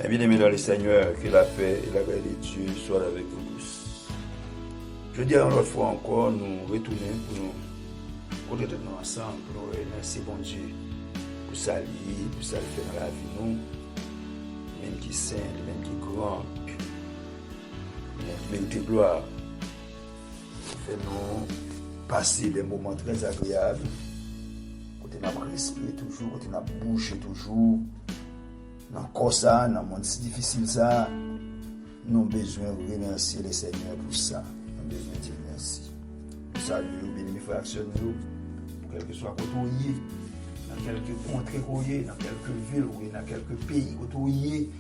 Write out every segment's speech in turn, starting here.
Et bien aimé dans le Seigneur, que la paix et la grâce de Dieu soient avec vous tous. Je dis une autre fois encore, nous retournons pour nous retrouver ensemble, pour nous remercier bon Dieu pour ça fait dans la vie nous, même qui est saint, même qui est grand, même qui mérite gloire. Fait nous passer des moments très agréables, côté n'a respiré toujours, côté n'a bougé toujours. Dans le corps ça, dans le monde si difficile ça, nous avons besoin de remercier le Seigneur pour ça. Nous avons besoin de dire merci. Nous saluons, bénis, frères, sœurs, quel que soit côté dans quelques contrées, dans quelques villes, dans quelques pays, côté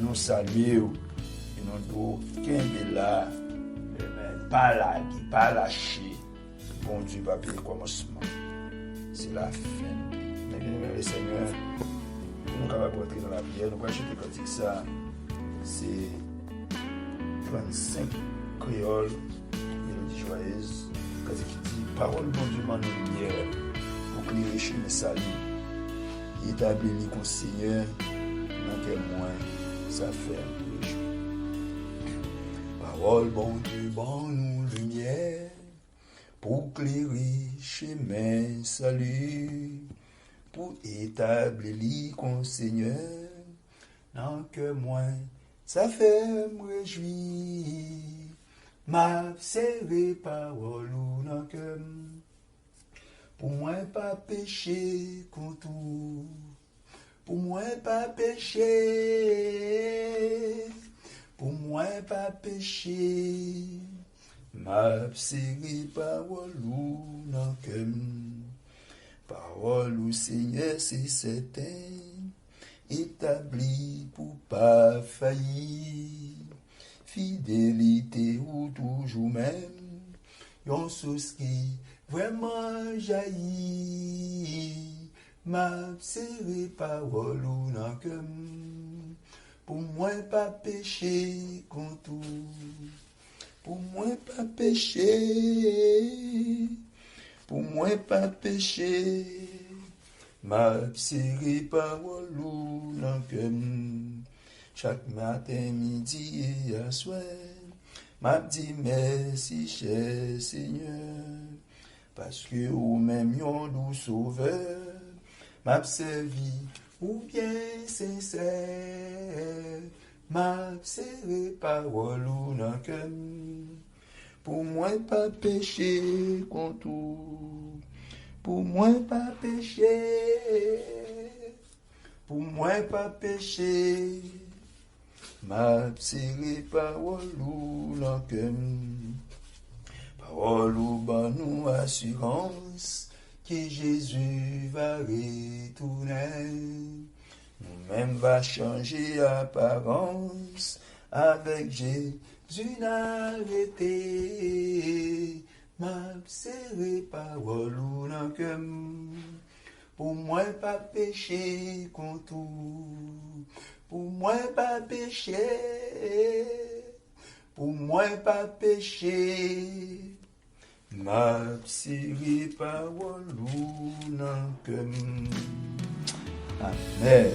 nous saluons et nous devons là, pas lâcher. Bon Dieu va payer le commencement. C'est la fin. Mais bien, le Seigneur. Nous sommes capables d'entrer dans la prière. Nous allons chanter cantique ça. C'est 35 créoles, mélodie joyeuse. Cantique qui dit parole bon Dieu m'en lumière pour éclairer chemin salut. Il établit qu'on Seigneur dans quel moyen ça fait le jour. Parole bon Dieu m'en nous lumière pour éclairer chemin salut. Pour établir l'icône Seigneur, dans que moi, ça fait me réjouir. Ma serré parole ou dans que pour moi pas péché contre tout. Pour moi pas péché. Pour moi pas péché. Ma serré parole ou dans que parole au Seigneur, c'est certain, établi pour pas faillir. Fidélité ou toujours même, yon chose qui vraiment jaillit. Ma serré parole ou nan kem, pour moi pas péché contre tout. Pour moi pas péché. Pour moi pas péché, ma serré parole ou dans kem. Chaque matin, midi et à soir, m'a dit merci cher Seigneur, parce que ou même yon doux sauveur, m'a servi ou bien sincère, m'a serré parole ou dans kem. Pour moi pas péché contre tout. Pour moi pas péché. Pour moi pas péché. Ma serré parole ou l'encem. Parole ou ban nous assurance que Jésus va retourner. Nous-mêmes va changer apparence avec Jésus. Arrêté, m'a serré parole ou nan kem. Pour moi pas péché contre tout. Pour moi pas péché. Pour moi pas péché. M'a serré parole ou nan kem. Amen.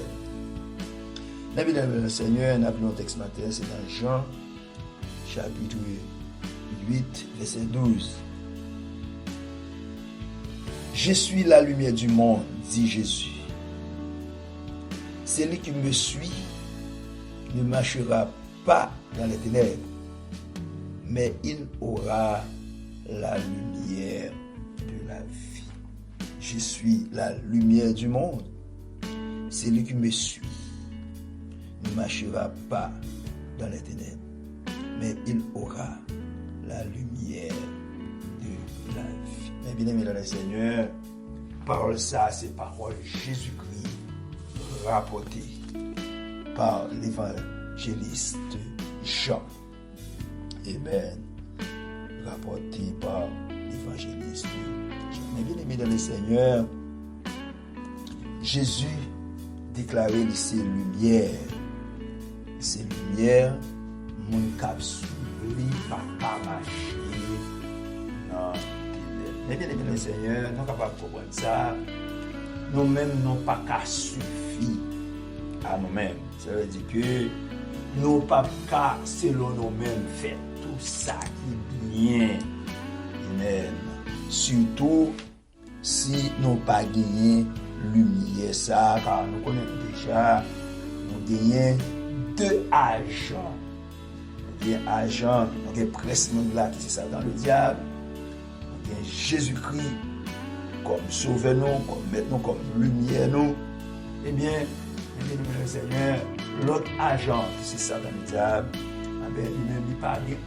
La vie du Seigneur, nous avons un texte matin, c'est dans Jean chapitre 8, verset 12. Je suis la lumière du monde, dit Jésus. Celui qui me suit ne marchera pas dans les ténèbres, mais il aura la lumière de la vie. Je suis la lumière du monde. Celui qui me suit ne marchera pas dans les ténèbres, mais il aura la lumière de la vie. Mais bien aimé dans le Seigneur, parole ça, c'est parole Jésus-Christ rapportée par l'évangéliste Jean. Amen. Rapporté par l'évangéliste Jean. Mais bien aimé dans le Seigneur, Jésus déclarait ses lumières. Ces lumières, mon cap souris, pas marcher dans ténèbres. Mais bien aimé le Seigneur, nous sommes capables de comprendre ça. Nous-mêmes, nous pas qu'à suffire à nous-mêmes. Ça veut dire que nous pas qu'à selon nous-mêmes faire tout ça qui est bien. Amen. Surtout si nous pas gagné lumière ça, car nous connaissons déjà, nous gagnons deux agents. Nous avons agent, nous avons presque là qui c'est ça dans le diable. Nous avons Jésus-Christ comme sauveur nous, comme maître nous, comme lumière nous. Eh bien, le Seigneur, l'autre agent qui c'est ça dans le diable, lui-même il pas rien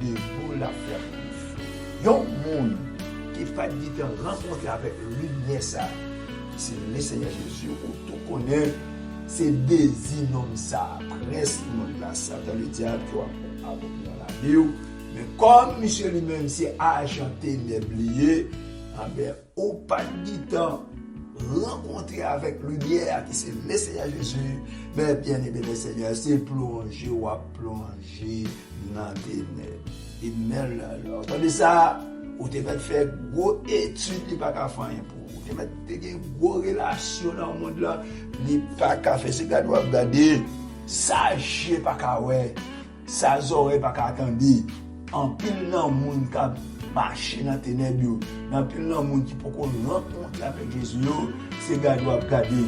de beau la faire pour nous. Il y a un monde qui fait du temps rencontrer avec lumière ça. C'est le Seigneur Jésus où tout connaît. C'est des innommes ça, presque là, ça dans le diable qui va dans la Bible. Mais comme Michel lui-même c'est agent ténébrier, au pas du temps rencontrer avec lumière qui c'est le Seigneur Jésus, mais bien aimé le Seigneur, c'est plonger ou à plonger dans les ténèbres. Et même là, attendez ça, ou tu vas faire gros études, tu pas qu'à faire pour vous. Tu vas faire gros relations dans le monde là, tu pas qu'à faire. C'est que tu dois regarder, ça j'ai pas qu'à ouais, ça j'aurais pas qu'à attendre. En pile dans le monde qui marche dans les ténèbres, en pile dans le monde qui peut rencontrer avec Jésus, c'est que tu dois regarder.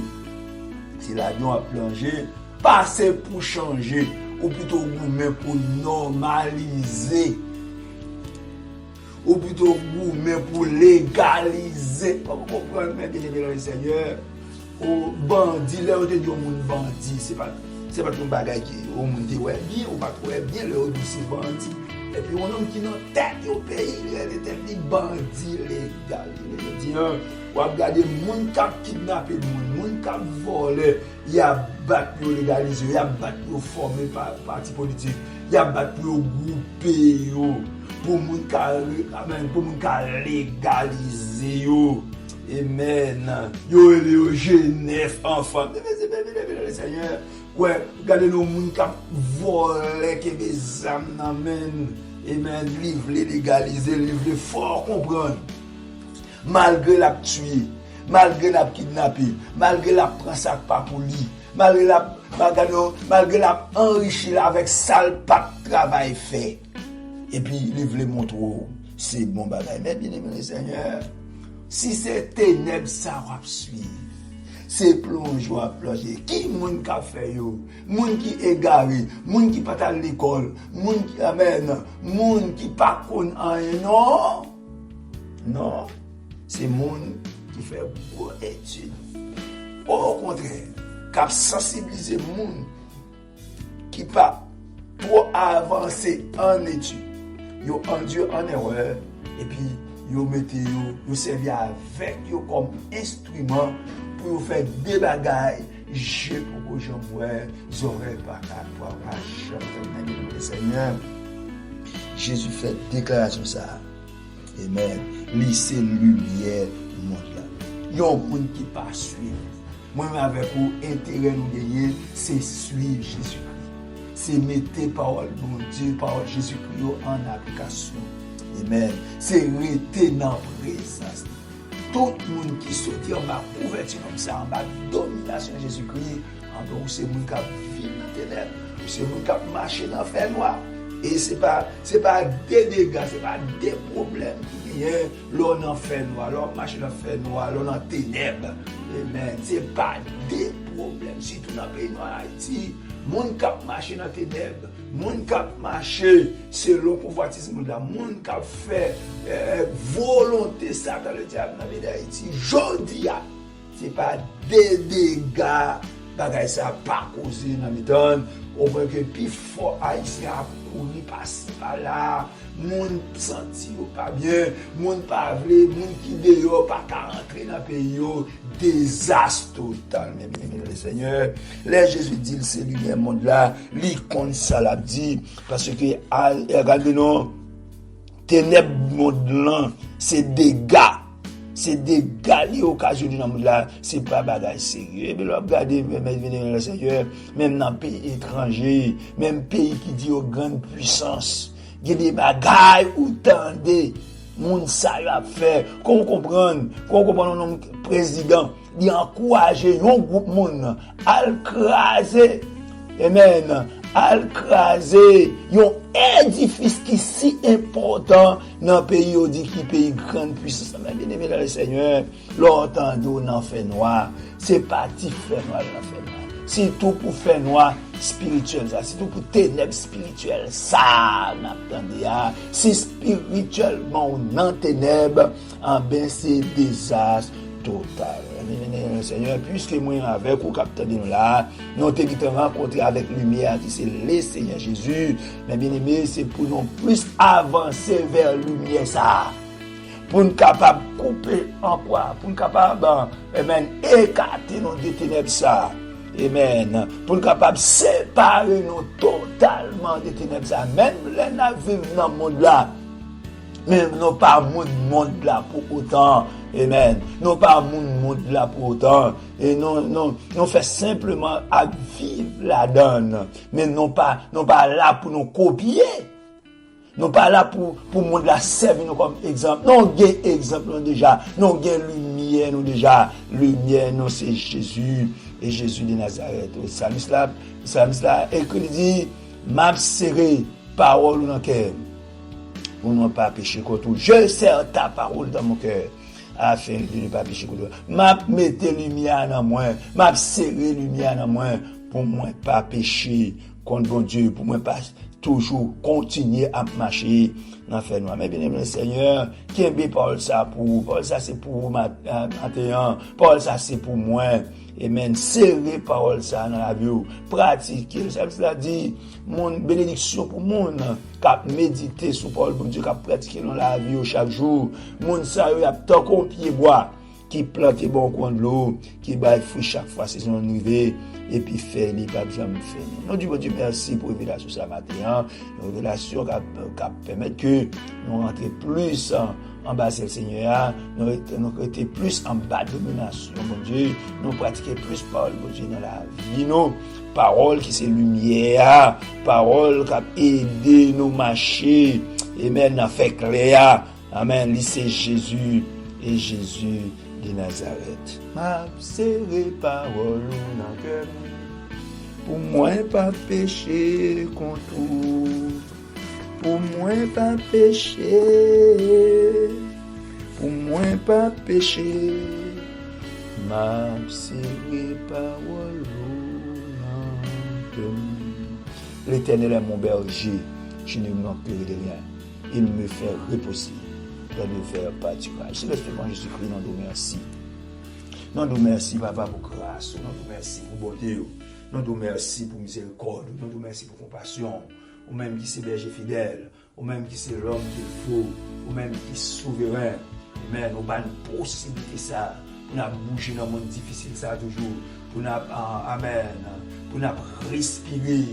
Si la doit plonger, passer pour changer, ou plutôt gourmet pour normaliser. Ou plutôt gourmet pour légaliser. Comment comprendre, bien aimé le Seigneur? Au bandit, là, on te dit au monde bandit, c'est pas ton bagage qui au monde dit ouais bien, ou pas trouver bien le dit c'est bandit. Et puis on homme qui n'a tête au pays, il était bandit légal. Il dit ou regarder monde qui kidnapper monde qui volé, il y a battu pour légaliser, il y a battu pour former parti politique, il y a battu pour grouper pour moun ka légaliser yo. Amen. Yo le Genève enfant. Le Seigneur. Ouais, regardez nos moun ka voler que des âmes amen. Amen. Livre légaliser, livre fort comprendre. Malgré la tuer, malgré la kidnapper, malgré la prendre ça pas pour lui, malgré la enrichir avec sale pas de travail fait. Et puis, il voulait montrer, c'est bon bagage. Mais bien aimé le Seigneur, si c'est ténèbres, ça va suivre. C'est plonge ou à plonger. Qui moun ka fait yo? Moun qui égaré, moun qui pas à l'école, moun qui amène, moun qui pas connaît rien. Non. Non. C'est moun qui fait beaucoup d'études. Au contraire, qui sensibiliser moun qui pas pour avancer en études. Yo enduit en erreur et puis yo mettez yo servi avec yo comme instrument pour faire des bagailles je pour que j'en vois j'aurais pas qu'à pouvoir chanter le Seigneur. Jésus fait déclaration ça. Amen. Lycée lumière monde là. Yon moun qui pas suivre. Moi avec vous intérêt nous gagner c'est suivre Jésus. C'est mettre parole bon Dieu, parole Jésus-Christ en application. Amen. C'est rester dans la présence. Tout le monde qui sortit en bas couverture comme ça, en bas domination de Jésus-Christ, en bas c'est le monde qui vit dans les ténèbres, c'est le monde qui marche dans le fer noir. Et c'est pas des dégâts, c'est pas des problèmes qui viennent. L'on en fait noir, l'on marche dans le fer noir, l'on en ténèbres. Amen. C'est pas des problèmes, surtout dans le pays noir Haïti. Moun kap marché dans les ténèbres, moun kap marché selon le convoitisme de la moun kap fait volonté ça dans le diable dans le d'Haïti. Jodi a, c'est pas des dégâts, bagay ça pas causé dans le temps, on voit que plus fort haïtien a couru passer par là, moun senti pas bien, moun pas vle, moun qui dehors pas qu'à rentrer dans le pays, désastre total, même le Seigneur. Là, Jésus dit, c'est lumière monde là, l'icône ça l'a dit, parce que, regardez-nous, ténèbres monde là, c'est dégâts liés occasionnés dans le monde là, c'est pas bagage sérieux. Et bien, regardez, le Seigneur, même dans les pays étrangers, même pays qui dit aux grandes puissances, il y a des bagailles où tendez. moun sa yo a fait, qu'on comprenne un président, il encourage un groupe moun à craser, amen, à craser un édifice qui est si important dans le pays, on dit qui pays grande puissance. Mais bien aimé dans le Seigneur, l'entendons dans fait noir, c'est parti faire noir dans fait noir. C'est tout pour faire noir spirituel, ça, c'est tout pour ténèbres spirituelles, ça, n'attendez, c'est spirituellement dans ténèbres, en ben c'est désastre total. Seigneur, puisque moi avec vous capteur de nous là, nous avons rencontré avec lumière qui c'est le Seigneur Jésus, mais bien aimé, c'est pour nous plus avancer vers la lumière ça. Pour nous capables de couper en quoi, pour nous capables écarter nos ténèbres ça. Amen. Pour nous capables de séparer nous totalement des ténèbres ça. Même les gens vivent dans le monde là. Même non pas monde là pour autant. Amen. Non pas monde là pour autant. Et non fait simplement à vivre la donne. Mais non pas là pour nous copier. Non pas là pour monde la servir nous comme exemple. Non, gain exemple nous déjà. Non, gain lumière nous déjà. Lumière nous c'est Jésus et Jésus de Nazareth. Le psalmiste là écrit dit m'a serré parole dans cœur. Pour ne pas pécher contre tout. Je serre ta parole dans mon cœur afin de ne pas pécher contre tout. M'a mette lumière dans moi, m'a serré lumière dans moi pour moi pas pécher contre bon Dieu, pour moi pas toujours continuer à marcher dans fait noir. Mais bien aimé le Seigneur, qui est bien Paul ça pour Paul ça c'est pour matin, Paul ça c'est pour moi. Amen. Serrer parole ça dans la vie, pratiquer. Ça dit mon bénédiction pour moun qui méditer sur parole bon Dieu, qui pratiquer dans la vie chaque jour. Moun ça y a tant qu'on pied bois qui plante bon coin de l'eau, qui baille fruit chaque fois saison arrivée et puis fait les pas jamais fait. Nous disons Dieu merci pour révélation ça matin, une révélation qui permet que nous rentrions plus en bas c'est le Seigneur, nous étions plus en bas de domination, mon Dieu, nous pratiquons plus parole, mon Dieu, dans la vie, nous, parole qui c'est lumière, parole qui a aidé nous marcher, amen, dans fait clair, amen, c'est Jésus et Jésus de Nazareth. M'a serré parole dans cœur, pour moi pas pécher contre tout. Pour moi pas pécher, pour moi pas pécher, m'a serré parole. L'Éternel est mon berger, je ne manquerai de rien. Il me fait reposer dans le vert pâturage. C'est l'esprit de Jésus-Christ, nous merci. Nous merci, Papa, pour grâce. Nous merci pour bonté. Nous merci pour miséricorde. Nous merci pour compassion. Ou même qui c'est berger fidèle, ou même qui c'est l'homme qu'il faut, ou même qui est souverain. Mais nous avons une possibilité ça, pour nous bouger dans le monde difficile ça toujours, pour nous, amen, pour nous respirer,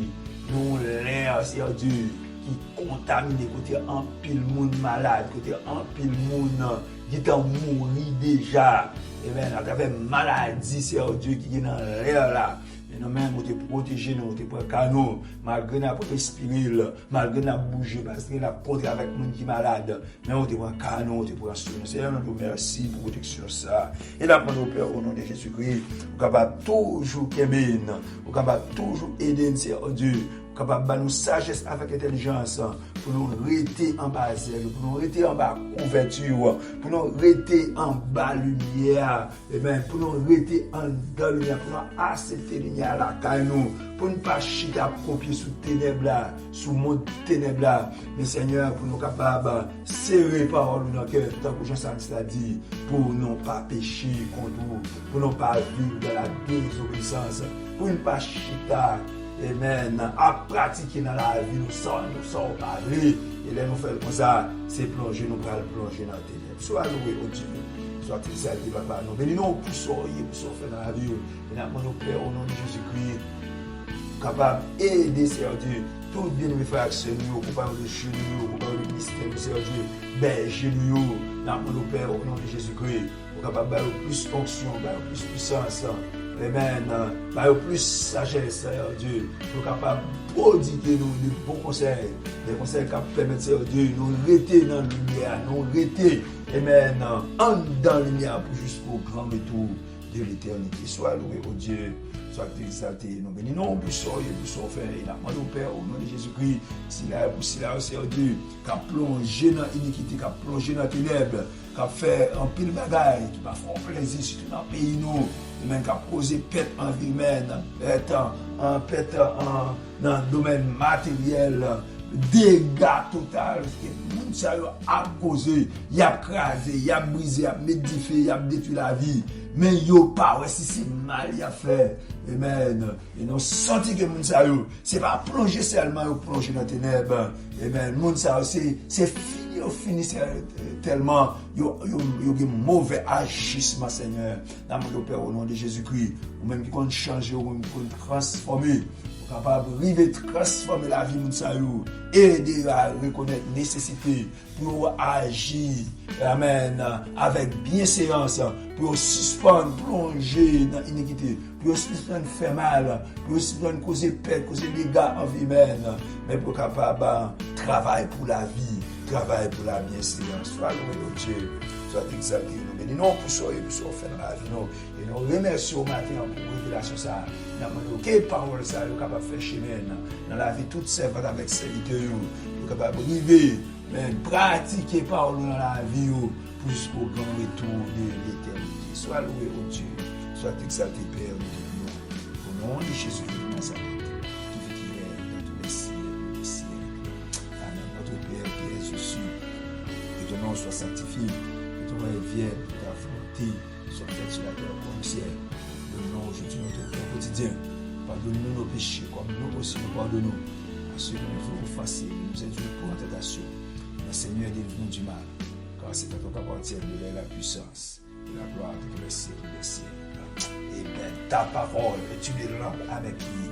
nous l'air, c'est Dieu, qui contamine, côté un pile monde malade, côté un pile monde qui est mort déjà, amen, à travers maladie, c'est Dieu qui est dans l'air là. Nous même nous te protéger nous te prendre canon malgré n'a respirer malgré n'a bouger parce que n'a contre avec monde qui malade mais on te prend canon on te prend sur Seigneur nous merci pour protection ça et là pour nos pères au nom de Jésus-Christ on capable toujours aimer on capable toujours aider Seigneur Dieu capable de nous sagesse avec intelligence pour nous rester en bas pour nous rester en bas couverture pour nous rester en bas lumière et bien pour nous rester en bas lumière pour nous accepter lumière là car nous pour ne pas chiter à copier sous ténèbres là sous monde ténèbres là mais Seigneur pour nous capable serrer parole dans cœur tout comme Jean l'a dit pour ne pas pécher contre nous pour ne pas vivre dans la désobéissance pour ne pas chiter amen, à pratiquer dans la vie, nous sommes parler, et là nous faisons comme ça, c'est plonger, nous allons plonger dans la ténèbres. Soit loué au Dieu, soit exalté, papa, nous bénissons pour soyez, pour faire dans la vie, et nous nous Père au nom de Jésus-Christ, capable d'aider, Seigneur Dieu, tout bien nous faire action, nous, pour parler de chez nous, pour parler de mystère, Seigneur Dieu, berger nous, nous Père au nom de Jésus-Christ, pour capable de plus fonction, plus puissance, Amen. Bah, plus sagesse, Seigneur Dieu, pour capable de prodiguer nous de bons conseils, des conseils qui permettent, Seigneur Dieu, nous rester dans la lumière, nous rester, Amen, en dans la lumière pour jusqu'au grand retour de l'éternité. Sois loué, oh Dieu, sois exalté. Nous bénissons pour ça, pour ça, faire. Il a demandé au Père, au nom de Jésus-Christ, s'il a pour cela, Seigneur Dieu, qui a plongé dans l'iniquité, qui a plongé dans la ténèbres, qui a fait un pile bagaille, qui va faire plaisir, surtout dans le pays, nous, même qui a posé pète en vie humaine, pète dans le domaine matériel, dégâts total, que le monde a causé, il a crasé, il a brisé, il a médifié, il a détruit la vie. Mais yo pas, ouais, si c'est mal, il a fait. Amen. Et nous senti que le monde c'est pas plonger seulement, plonger dans les ténèbres. Amen. Le monde c'est fini, fini tellement, yo un mauvais agissement, Seigneur. Dans mon Père, au nom de Jésus-Christ, ou même qui compte changer, ou même qui compte transformer, capable de transformer la vie de aider à reconnaître la nécessité pour agir, amen, avec bienséance, pour suspendre, plonger dans l'iniquité, pour suspendre faire mal, pour suspendre causer perte, causer dégâts en vie humaine, mais pour capable de travailler pour la vie, travailler pour la bienséance. Sois loué, Dieu, sois exalté. Nous bénissons pour ça et pour ça, faire dans la vie. Et nous remercions au matin pour révélation ça. Nous demandons quelle parole ça est capable de faire chemin dans la vie toute servante avec serviteur, nous capable de vivre, mais pratiquer parole dans la vie pour jusqu'au grand retour de l'éternité. Sois loué au Dieu, sois exalté Père, nous au nom de Jésus-Christ de Nazareth, qui règne dans tous les cieux. Amen. Notre Père qui est aux cieux, que ton nom soit sanctifié, que ton règne vienne, que ta volonté soit faite sur la terre comme au ciel. Donnons aujourd'hui notre pain quotidien. Pardonne-nous nos péchés, comme nous aussi nous pardonnons à ceux qui nous ont offensés. Nous induis pour la tentation. Le Seigneur délivre-nous du mal, car c'est à toi qu'appartient la puissance et la gloire de tous les siècles des siècles. Amen. Ta parole est une lampe à mes pieds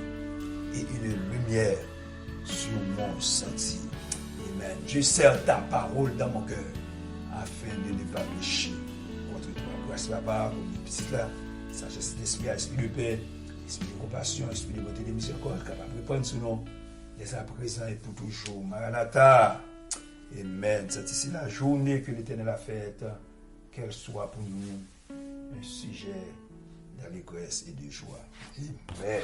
et une lumière sur mon sentier. Amen. Je serre ta parole dans mon cœur afin de ne pas pécher contre toi. Grâce à la parole, petite là, sagesse d'esprit, esprit de paix, esprit de compassion, esprit de beauté, de miséricorde, capable de prendre ce nom dès à présent et pour toujours. Maranatha. Amen. C'est ici la journée que l'Éternel a faite, qu'elle soit pour nous un sujet d'allégresse et de joie. Amen.